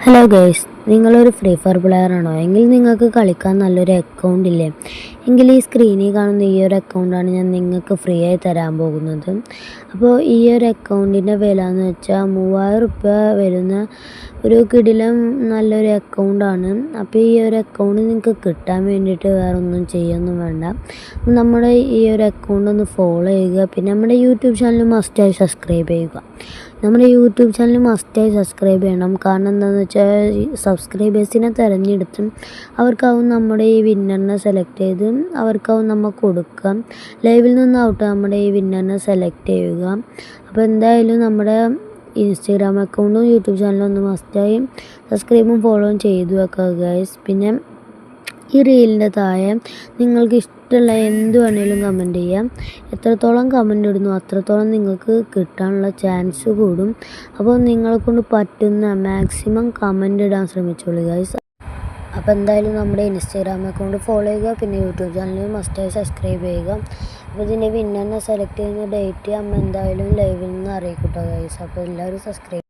Hello guys, നിങ്ങളൊരു free fire player ആണോ? എങ്കിൽ നിങ്ങൾക്ക് കളിക്കാൻ നല്ലൊരു അക്കൗണ്ട് ഇല്ലേ? എങ്കിൽ ഈ സ്ക്രീനിൽ കാണുന്ന ഈ ഒരു അക്കൗണ്ടാണ് ഞാൻ നിങ്ങൾക്ക് ഫ്രീ ആയി തരാൻ പോകുന്നത്. അപ്പോൾ ഈ ഒരു അക്കൗണ്ടിൻ്റെ വില എന്ന് വെച്ചാൽ 3000 റുപ്യ വരുന്ന ഒരു കിടിലം നല്ലൊരു അക്കൗണ്ടാണ്. അപ്പോൾ ഈ ഒരു അക്കൗണ്ട് നിങ്ങൾക്ക് കിട്ടാൻ വേണ്ടിയിട്ട് വേറെ ഒന്നും ചെയ്യൊന്നും വേണ്ട. നമ്മുടെ ഈ ഒരു അക്കൗണ്ട് ഒന്ന് ഫോളോ ചെയ്യുക. പിന്നെ നമ്മുടെ യൂട്യൂബ് ചാനൽ മസ്റ്റായി സബ്സ്ക്രൈബ് ചെയ്യുക. നമ്മുടെ യൂട്യൂബ് ചാനൽ മസ്റ്റായി സബ്സ്ക്രൈബ് ചെയ്യണം. കാരണം എന്താണെന്ന് വെച്ചാൽ സബ്സ്ക്രൈബേഴ്സിനെ തിരഞ്ഞെടുത്തും അവർക്കാവും നമ്മുടെ ഈ വിന്നറിനെ സെലക്ട് ചെയ്ത് അവർക്കാവും നമ്മൾ കൊടുക്കാം. ലൈവിൽ നിന്ന് ഔട്ട് നമ്മുടെ ഈ വിന്നറിനെ സെലക്ട് ചെയ്യുക. അപ്പോൾ എന്തായാലും നമ്മുടെ ഇൻസ്റ്റാഗ്രാം അക്കൗണ്ടും യൂട്യൂബ് ചാനലും ഒന്ന് മസ്റ്റായി സബ്സ്ക്രൈബും ഫോളോയും ചെയ്തു വെക്കുക ഗൈസ്. പിന്നെ ഈ റീലിൻ്റെ താഴെ നിങ്ങൾക്ക് ഇഷ്ടമുള്ള എന്ത് വേണേലും കമൻറ്റ് ചെയ്യാം. എത്രത്തോളം കമൻറ്റ് ഇടുന്നു അത്രത്തോളം നിങ്ങൾക്ക് കിട്ടാനുള്ള ചാൻസ് കൂടും. അപ്പോൾ നിങ്ങളെക്കൊണ്ട് പറ്റുന്ന മാക്സിമം കമൻറ്റ് ഇടാൻ ശ്രമിച്ചോളൂ ഗൈസ്. അപ്പോൾ എന്തായാലും നമ്മുടെ ഇൻസ്റ്റാഗ്രാം അക്കൗണ്ട് ഫോളോ ചെയ്യുക. പിന്നെ യൂട്യൂബ് ചാനൽ മസ്റ്റായി സബ്സ്ക്രൈബ് ചെയ്യുക. അപ്പോൾ ഇതിൻ്റെ വിന്നറിനെ സെലക്ട് ചെയ്യുന്ന ഡേറ്റ് നമ്മൾ എന്തായാലും ലൈവിൽ നിന്ന് അറിയിക്കട്ടോ ഗൈസ്. അപ്പോൾ എല്ലാവരും സബ്സ്ക്രൈബ്